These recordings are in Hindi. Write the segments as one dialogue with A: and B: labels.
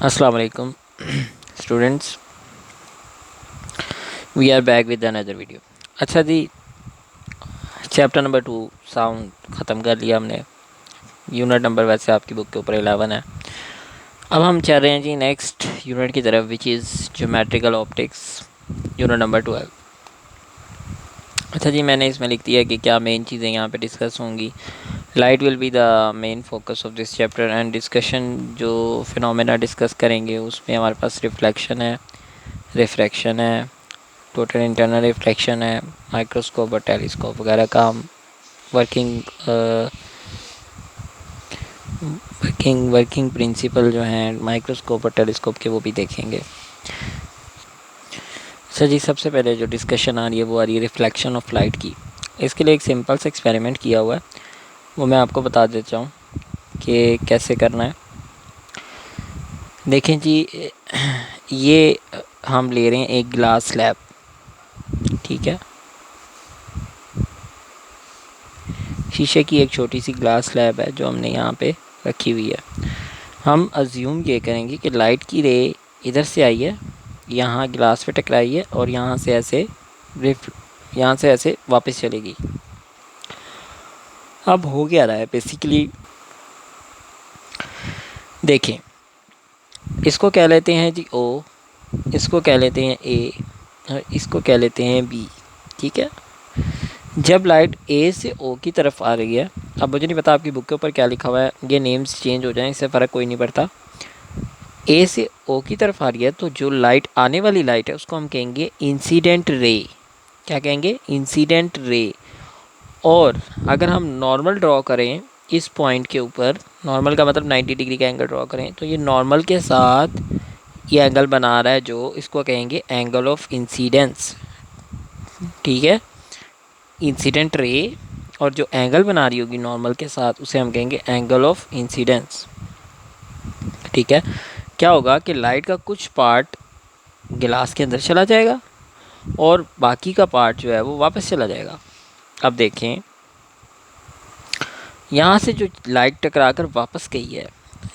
A: अस्सलाम वालेकुम students, we are back with another video. अच्छा जी, चैप्टर नंबर 2 साउंड ख़त्म कर लिया हमने। यूनिट नंबर वैसे आपकी बुक के ऊपर 11 है। अब हम चल रहे हैं जी नेक्स्ट यूनिट की तरफ, which is geometrical optics, unit number 12। अच्छा जी, मैंने इसमें लिख दिया कि क्या मेन चीज़ें यहाँ पे डिस्कस होंगी। Light will be the main focus of this chapter and discussion. जो फिनोमेना डिस्कस करेंगे उसमें हमारे पास रिफ्लेक्शन है, रिफ्रैक्शन है, टोटल इंटरनल रिफ्लेक्शन है, माइक्रोस्कोप और टेलीस्कोप वगैरह का हम वर्किंग प्रिंसिपल जो हैं माइक्रोस्कोप और टेलीस्कोप के वो भी देखेंगे। अच्छा जी, सबसे पहले जो डिस्कशन आ रही है वो आ रही है रिफ्लेक्शन ऑफ लाइट की। इसके लिए एक सिंपल सा एक्सपेरिमेंट किया हुआ है, वो मैं आपको बता देता हूँ कि कैसे करना है। देखें जी, ये हम ले रहे हैं एक ग्लास स्लैब, ठीक है। शीशे की एक छोटी सी ग्लास स्लैब है जो हमने यहाँ पे रखी हुई है। हम अज्यूम ये करेंगे कि लाइट की रे इधर से आई है, यहाँ ग्लास पे टकराई है और यहाँ से ऐसे वापस चलेगी। अब हो क्या रहा है बेसिकली, देखें, इसको कह लेते हैं जी ओ, इसको कह लेते हैं ए और इसको कह लेते हैं बी, ठीक है। जब लाइट ए से ओ की तरफ आ रही है, अब मुझे नहीं पता आपकी बुक के ऊपर क्या लिखा हुआ है, ये नेम्स चेंज हो जाएं, इससे फ़र्क कोई नहीं पड़ता। ए से ओ की तरफ आ रही है तो जो लाइट आने वाली लाइट है उसको हम कहेंगे इंसिडेंट रे। क्या कहेंगे? Incident ray. और अगर हम नॉर्मल ड्रॉ करें इस पॉइंट के ऊपर, नॉर्मल का मतलब 90 डिग्री का एंगल ड्रॉ करें, तो ये नॉर्मल के साथ ये एंगल बना रहा है जो इसको कहेंगे एंगल ऑफ इंसिडेंस, ठीक है। इंसिडेंट रे और जो एंगल बना रही होगी नॉर्मल के साथ उसे हम कहेंगे एंगल ऑफ इंसिडेंस, ठीक है। क्या होगा कि लाइट का कुछ पार्ट गिलास के अंदर चला जाएगा और बाकी का पार्ट जो है वो वापस चला जाएगा। अब देखें, यहाँ से जो लाइट टकरा कर वापस गई है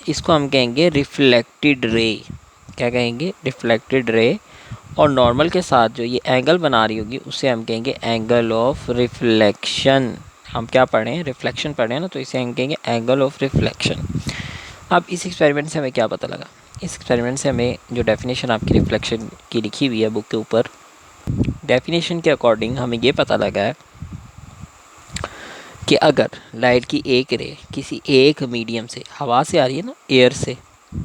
A: इसको हम कहेंगे रिफ्लेक्टेड रे। क्या कहेंगे? Reflected ray. और नॉर्मल के साथ जो ये एंगल बना रही होगी उसे हम कहेंगे एंगल ऑफ रिफ्लेक्शन। हम क्या पढ़ें? रिफ्लेक्शन पढ़ें ना, तो इसे हम कहेंगे एंगल ऑफ रिफ्लेक्शन। अब इस एक्सपेरिमेंट से हमें क्या पता लगा? इस एक्सपेरिमेंट से हमें जो डेफिनेशन आपकी रिफ्लेक्शन की लिखी हुई है बुक के ऊपर, डेफिनेशन के अकॉर्डिंग हमें ये पता लगा है कि अगर लाइट की एक रे किसी एक मीडियम से, हवा से आ रही है ना, एयर से,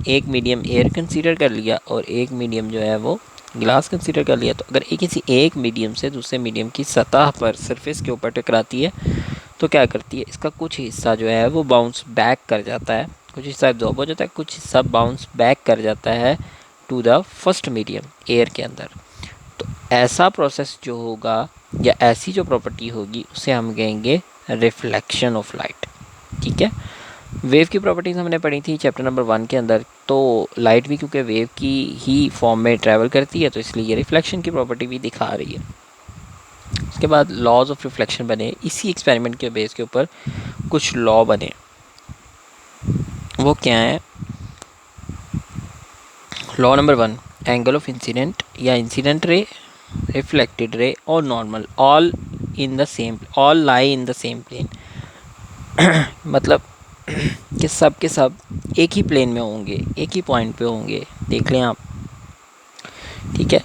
A: एक मीडियम एयर कंसीडर कर लिया और एक मीडियम जो है वो ग्लास कंसीडर कर लिया, तो अगर किसी एक मीडियम से दूसरे मीडियम की सतह पर, सरफेस के ऊपर टकराती है तो क्या करती है? इसका कुछ हिस्सा जो है वो बाउंस बैक कर जाता है, कुछ हिस्सा एब्जॉर्ब हो जाता है, कुछ हिस्सा बाउंस बैक कर जाता है to the first medium, air के अंदर। तो ऐसा प्रोसेस जो होगा या ऐसी जो प्रॉपर्टी होगी उसे हम कहेंगे रिफ्लेक्शन ऑफ लाइट, ठीक है। वेव की प्रॉपर्टीज़ हमने पढ़ी थी चैप्टर नंबर 1 के अंदर। तो लाइट भी क्योंकि वेव की ही फॉर्म में ट्रैवल करती है तो इसलिए ये रिफ्लेक्शन की प्रॉपर्टी भी दिखा रही है। उसके बाद लॉज ऑफ रिफ्लेक्शन बने, इसी एक्सपेरिमेंट के बेस के ऊपर कुछ लॉ बने। वो क्या है? Law number 1, angle of incident या इंसिडेंट रे, रिफ्लेक्टेड रे और normal all lie in the same plane. मतलब कि सब के सब एक ही प्लेन में होंगे, एक ही पॉइंट पे होंगे, देख लें आप, ठीक है।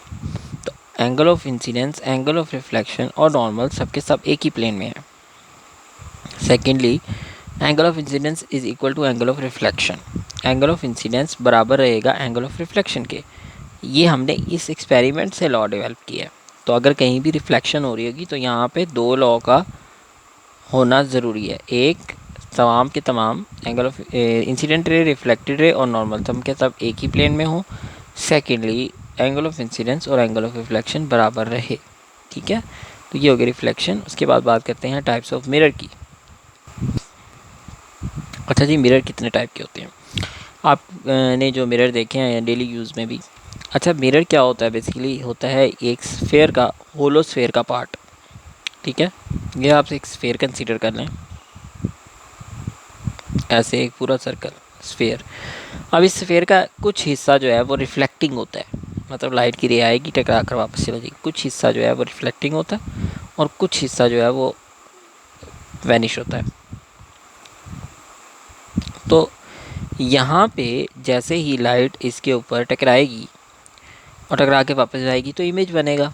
A: तो angle of incidence, angle of reflection और नॉर्मल सब के सब एक ही प्लेन में है। Secondly, angle of incidence is equal to angle of reflection. Angle of incidence बराबर रहेगा एंगल ऑफ रिफ्लेक्शन के। ये हमने इस एक्सपेरिमेंट से लॉ डेवलप किया है। तो अगर कहीं भी रिफ्लेक्शन हो रही होगी तो यहाँ पे दो लॉ का होना ज़रूरी है। एक, तमाम के तमाम angle of incident ray, reflected ray और नॉर्मल सब के सब एक ही प्लेन में हो। सेकेंडली, एंगल ऑफ इंसिडेंस और एंगल ऑफ रिफ्लेक्शन बराबर रहे, ठीक है। तो ये हो गया रिफ्लेक्शन। उसके बाद बात करते हैं टाइप्स ऑफ मिरर की। अच्छा जी, मिरर कितने टाइप के होते हैं? आप ने जो मिरर देखे हैं डेली यूज़ में भी। अच्छा, मिरर क्या होता है? बेसिकली होता है एक स्फेयर का, होलो स्फेयर का पार्ट, ठीक है। ये आप एक स्फेयर कंसीडर कर लें, ऐसे एक पूरा सर्कल, स्फेयर। अब इस स्फेयर का कुछ हिस्सा जो है वो रिफ्लेक्टिंग होता है, मतलब लाइट की रे आएगी टकरा कर वापस चला जाएगी, कुछ हिस्सा जो है वो रिफ्लेक्टिंग होता है और कुछ हिस्सा जो है वो वैनिश होता है। तो यहाँ पे जैसे ही लाइट इसके ऊपर टकराएगी और टकरा के वापस जाएगी तो इमेज बनेगा।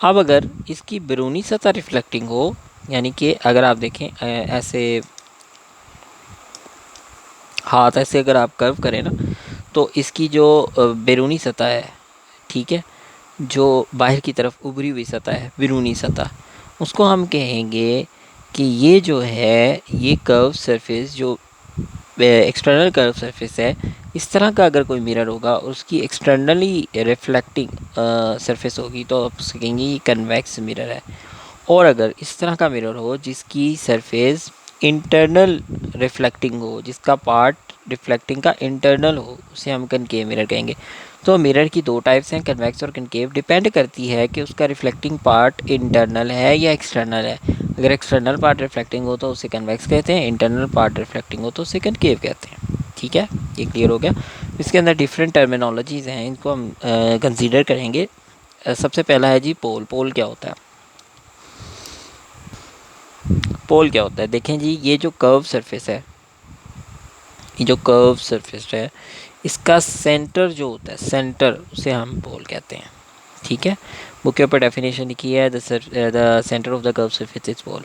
A: अब अगर इसकी बैरूनी सतह रिफ्लेक्टिंग हो, यानी कि अगर आप देखें ऐसे हाथ ऐसे अगर आप कर्व करें ना, तो इसकी जो बैरूनी सतह है, ठीक है, जो बाहर की तरफ उभरी हुई सतह है बैरूनी सतह, उसको हम कहेंगे कि ये जो है ये कर्व सरफेस जो एक्सटर्नल कर्व सरफेस है, इस तरह का अगर कोई मिरर होगा और उसकी एक्सटर्नली रिफ्लेक्टिंग सरफेस होगी तो आप उसको कहेंगे ये कन्वेक्स मिरर है। और अगर इस तरह का मिरर हो जिसकी सरफेस इंटरनल रिफ्लेक्टिंग हो, जिसका पार्ट रिफ्लेक्टिंग का इंटरनल हो, उसे हम कनकेव मिरर कहेंगे। तो मिरर की दो टाइप्स हैं, कन्वेक्स और कनकेव, डिपेंड करती है कि उसका रिफ्लेक्टिंग पार्ट इंटरनल है या एक्सटर्नल है। अगर एक्सटर्नल पार्ट रिफ्लेक्टिंग हो तो उसे कन्वेक्स कहते हैं, इंटरनल पार्ट रिफ्लेक्टिंग हो तो उसे कनकेव कहते हैं। ठीक है, ये क्लियर हो गया। इसके अंदर डिफरेंट टर्मिनोलॉजीज़ हैं, इनको हम कंसीडर करेंगे। सबसे पहला है जी पोल। पोल क्या होता है? पोल क्या होता है? देखें जी, ये जो कर्व सरफेस है, ये जो कर्व सरफेस है, इसका सेंटर जो होता है, सेंटर, उसे हम पोल कहते हैं। ठीक है, बुक के ऊपर डेफिनेशन लिखी है, the centre of the curve surface is pole.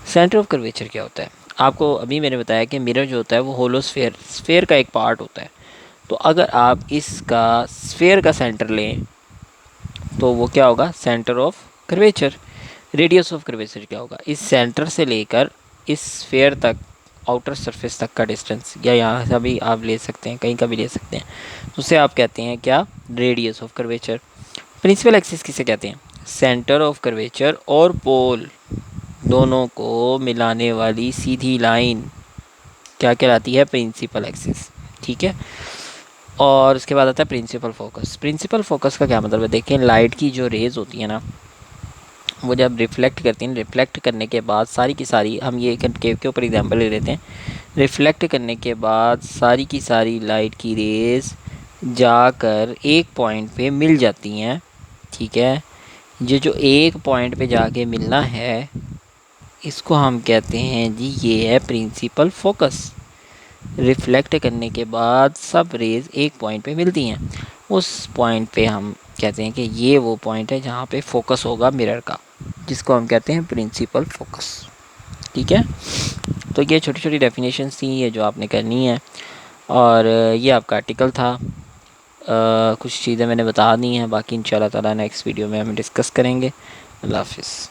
A: Centre of curvature क्या होता है? आपको अभी मैंने बताया कि मिरर जो होता है वो होलो स्फेयर, स्फेयर का एक पार्ट होता है। तो अगर आप इसका स्फेयर का सेंटर लें तो वो क्या होगा? Centre of curvature. Radius of curvature क्या होगा? इस सेंटर से लेकर इस स्फेयर तक, आउटर सरफेस तक का डिस्टेंस, या यहाँ से भी आप ले सकते हैं, कहीं का भी ले सकते हैं, तो उसे आप कहते हैं क्या? Radius of curvature. Principal axis किसे कहते हैं? सेंटर ऑफ कर्वेचर और पोल दोनों को मिलाने वाली सीधी लाइन क्या कहलाती है? Principal axis. ठीक है, और उसके बाद आता है प्रिंसिपल फोकस। प्रिंसिपल फोकस का क्या मतलब है? देखें, लाइट की जो रेज होती है ना, वो जब रिफ्लेक्ट करती हैं, रिफ्लेक्ट करने के बाद सारी की सारी, हम ये केव के ऊपर एग्जांपल ले लेते हैं, रिफ्लेक्ट करने के बाद सारी की सारी लाइट की रेज जाकर एक पॉइंट पे मिल जाती हैं। ठीक है, ये जो एक पॉइंट पे जाके मिलना है, इसको हम कहते हैं जी, ये है प्रिंसिपल फोकस। रिफ्लेक्ट करने के बाद सब रेज एक पॉइंट पे मिलती हैं, उस पॉइंट पे हम कहते हैं कि ये वो पॉइंट है जहाँ पे फोकस होगा मिरर का, जिसको हम कहते हैं प्रिंसिपल फोकस। ठीक है, तो ये छोटी छोटी डेफिनेशंस थी ये जो आपने करनी है, और ये आपका आर्टिकल था। कुछ चीज़ें मैंने बता दी हैं, बाकी इंशाल्लाह ताला नेक्स्ट वीडियो में हम डिस्कस करेंगे। अल्लाह हाफिज़।